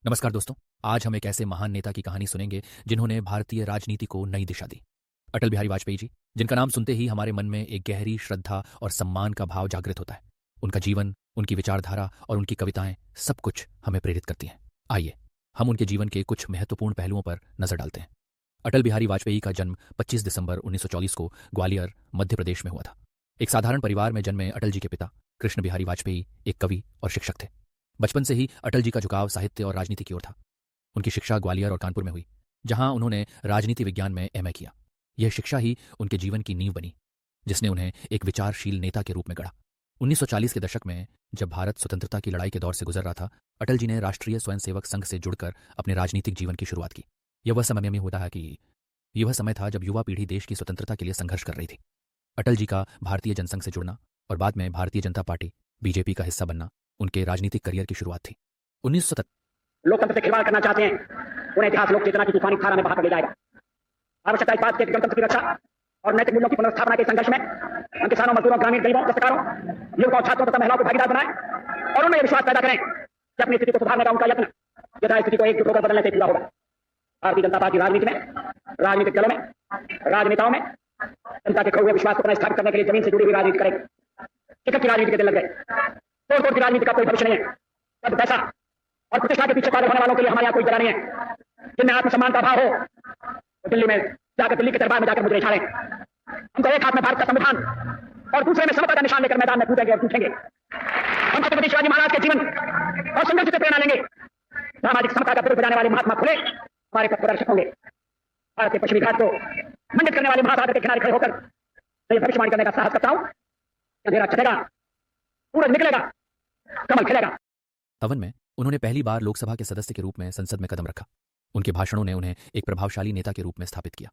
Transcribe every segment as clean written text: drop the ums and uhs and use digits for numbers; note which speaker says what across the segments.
Speaker 1: नमस्कार दोस्तों। आज हम एक ऐसे महान नेता की कहानी सुनेंगे जिन्होंने भारतीय राजनीति को नई दिशा दी। अटल बिहारी वाजपेयी जी, जिनका नाम सुनते ही हमारे मन में एक गहरी श्रद्धा और सम्मान का भाव जागृत होता है। उनका जीवन, उनकी विचारधारा और उनकी कविताएं सब कुछ हमें प्रेरित करती हैं। आइए हम उनके जीवन के कुछ महत्वपूर्ण पहलुओं पर नजर डालते हैं। अटल बिहारी वाजपेयी का जन्म 25 दिसंबर 1924 को ग्वालियर, मध्य प्रदेश में हुआ था। एक साधारण परिवार में जन्मे अटल जी के पिता कृष्ण बिहारी वाजपेयी एक कवि और शिक्षक थे। बचपन से ही अटल जी का झुकाव साहित्य और राजनीति की ओर था। उनकी शिक्षा ग्वालियर और कानपुर में हुई, जहां उन्होंने राजनीति विज्ञान में एमए किया। यह शिक्षा ही उनके जीवन की नींव बनी, जिसने उन्हें एक विचारशील नेता के रूप में गढ़ा। 1940 के दशक में जब भारत स्वतंत्रता की लड़ाई के दौर से गुजर रहा था, अटल जी ने राष्ट्रीय स्वयंसेवक संघ से जुड़कर अपने राजनीतिक जीवन की शुरुआत की। यह वह समय था जब युवा पीढ़ी देश की स्वतंत्रता के लिए संघर्ष कर रही थी। अटल जी का भारतीय जनसंघ से जुड़ना और बाद में भारतीय जनता पार्टी बीजेपी का हिस्सा बनना उनके राजनीतिक करियर की शुरुआत थी। 1970
Speaker 2: लोकतंत्र से खिलवाड़ करना चाहते हैं, उन्हें इतिहास लोक चेतना की तूफानी धारा में बहाकर ले जाएगा। आवश्यकता इस बात की गणतंत्र की रक्षा और नैतिक मूल्यों की पुनर्स्थापना के संघर्ष में हम किसानों, मजदूरों, ग्रामीण, गरीबों, दस्तकारों, युवकों, छात्रों तथा महिलाओं को भागीदार बनाएं और उन्हें विश्वास पैदा करें कि अपनी स्थिति को सुधारने का उनका यत्न यथा स्थिति को एकजुट होकर बदलने से पूरा होगा। भारतीय जनता पार्टी राजनीति में, राजनीतिक दलों में, राजनेताओं में जनता के खोए विश्वास को पुनर्स्थापित करने के लिए जमीन से जुड़ी हुई राजनीति करेगी। टिकट की राजनीति के दिन लग गए। तोड़ तोड़ की राजनीति का कोई भविष्य नहीं है। सब पैसा और प्रतिष्ठा के पीछे पागल होने वालों के लिए हमारे यहाँ कोई जगह नहीं है। जिनमें आत्मसम्मान का भाव हो तो दिल्ली में जाकर, दिल्ली के दरबार में जाकर मुझे छाड़ें। हम तो एक हाथ में भारत का संविधान और दूसरे में समता का निशान लेकर मैदान में कूदेंगे और पूछेंगे। हम छत्रपति शिवाजी महाराज के जीवन और संघर्ष से प्रेरणा लेंगे। सामाजिक समता का विरुद्ध जाने वाले महात्मा खुले हमारे पथ प्रदर्शक होंगे। भारत के पश्चिमी घाट को मंडित करने वाले महासागर के किनारे खड़े होकर मैं भविष्यवाणी करने का साहस करता हूँ। अंधेरा चलेगा, सूरज निकलेगा, कमल खिलेगा।
Speaker 1: 1957 में उन्होंने पहली बार लोकसभा के सदस्य के रूप में संसद में कदम रखा। उनके भाषणों ने उन्हें एक प्रभावशाली नेता के रूप में स्थापित किया।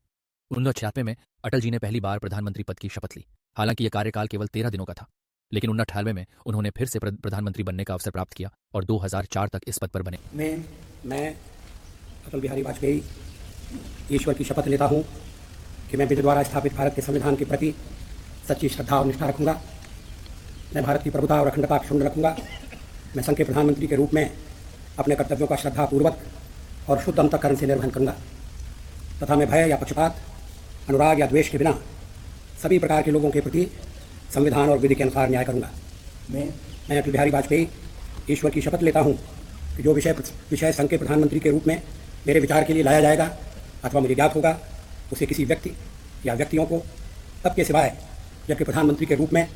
Speaker 1: 1996 में अटल जी ने पहली बार प्रधानमंत्री पद की शपथ ली। हालांकि यह कार्यकाल केवल 13 दिनों का था, लेकिन 1998 में उन्होंने फिर से प्रधानमंत्री बनने का अवसर प्राप्त किया और 2004 तक इस पद पर बने।
Speaker 2: मैं अटल बिहारी वाजपेयी ईश्वर की शपथ लेता हूँ कि मैं विधि द्वारा स्थापित भारत के संविधान के प्रति सच्ची श्रद्धा और निष्ठा रखूंगा। मैं भारत की प्रभुता और अखंडता अक्षुण्ण रखूंगा। मैं संघ के प्रधानमंत्री के रूप में अपने कर्तव्यों का श्रद्धापूर्वक और शुद्ध अंतःकरण से निर्वहन करूंगा तथा मैं भय या पक्षपात, अनुराग या द्वेष के बिना सभी प्रकार के लोगों के प्रति संविधान और विधि के अनुसार न्याय करूंगा। मैं अटल बिहारी वाजपेयी ईश्वर की शपथ लेता हूं कि जो विषय संघ के प्रधानमंत्री के रूप में मेरे विचार के लिए लाया जाएगा अथवा मुझे ज्ञात होगा, उसे किसी व्यक्ति या व्यक्तियों को तब के सिवाय जबकि प्रधानमंत्री के रूप में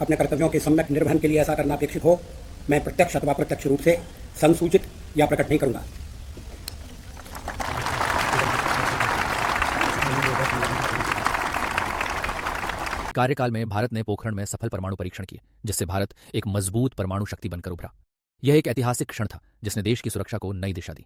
Speaker 2: अपने कर्तव्यों के सम्यक निर्वहन के लिए ऐसा करना अपेक्षित हो, मैं प्रत्यक्ष अथवा अप्रत्यक्ष रूप से संसूचित या प्रकट नहीं करूंगा।
Speaker 1: कार्यकाल में भारत ने पोखरण में सफल परमाणु परीक्षण किए, जिससे भारत एक मजबूत परमाणु शक्ति बनकर उभरा। यह एक ऐतिहासिक क्षण था जिसने देश की सुरक्षा को नई दिशा दी।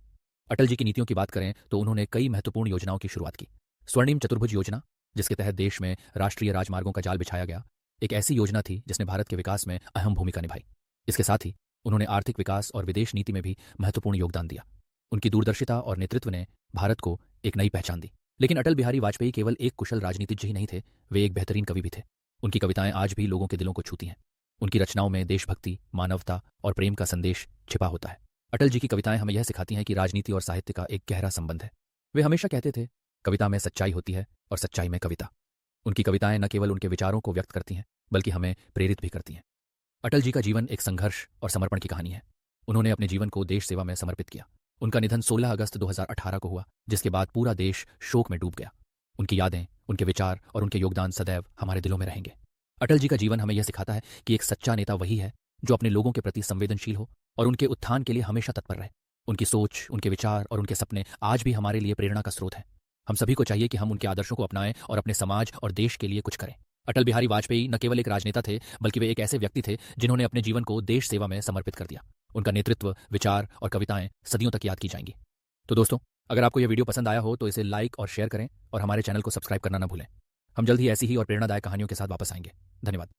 Speaker 1: अटल जी की नीतियों की बात करें तो उन्होंने कई महत्वपूर्ण योजनाओं की शुरुआत की। स्वर्णिम चतुर्भुज योजना, जिसके तहत देश में राष्ट्रीय राजमार्गों का जाल बिछाया गया, एक ऐसी योजना थी जिसने भारत के विकास में अहम भूमिका निभाई। इसके साथ ही उन्होंने आर्थिक विकास और विदेश नीति में भी महत्वपूर्ण योगदान दिया। उनकी दूरदर्शिता और नेतृत्व ने भारत को एक नई पहचान दी। लेकिन अटल बिहारी वाजपेयी केवल एक कुशल राजनीतिज्ञ ही नहीं थे, वे एक बेहतरीन कवि भी थे। उनकी कविताएं आज भी लोगों के दिलों को छूती हैं। उनकी रचनाओं में देशभक्ति, मानवता और प्रेम का संदेश छिपा होता है। अटल जी की कविताएं हमें यह सिखाती हैं कि राजनीति और साहित्य का एक गहरा संबंध है। वे हमेशा कहते थे, कविता में सच्चाई होती है और सच्चाई में कविता। उनकी कविताएं न केवल उनके विचारों को व्यक्त करती हैं, बल्कि हमें प्रेरित भी करती हैं। अटल जी का जीवन एक संघर्ष और समर्पण की कहानी है। उन्होंने अपने जीवन को देश सेवा में समर्पित किया। उनका निधन 16 अगस्त 2018 को हुआ, जिसके बाद पूरा देश शोक में डूब गया। उनकी यादें, उनके विचार और उनके योगदान सदैव हमारे दिलों में रहेंगे। अटल जी का जीवन हमें यह सिखाता है कि एक सच्चा नेता वही है जो अपने लोगों के प्रति संवेदनशील हो और उनके उत्थान के लिए हमेशा तत्पर रहे। उनकी सोच, उनके विचार और उनके सपने आज भी हमारे लिए प्रेरणा का स्रोत हैं। हम सभी को चाहिए कि हम उनके आदर्शों को अपनाएं और अपने समाज और देश के लिए कुछ करें। अटल बिहारी वाजपेयी न केवल एक राजनेता थे, बल्कि वे एक ऐसे व्यक्ति थे जिन्होंने अपने जीवन को देश सेवा में समर्पित कर दिया। उनका नेतृत्व, विचार और कविताएं सदियों तक याद की जाएंगी। तो दोस्तों, अगर आपको यह वीडियो पसंद आया हो तो इसे लाइक और शेयर करें और हमारे चैनल को सब्सक्राइब करना न भूलें। हम जल्द ही ऐसी ही और प्रेरणादायक कहानियों के साथ वापस आएंगे। धन्यवाद।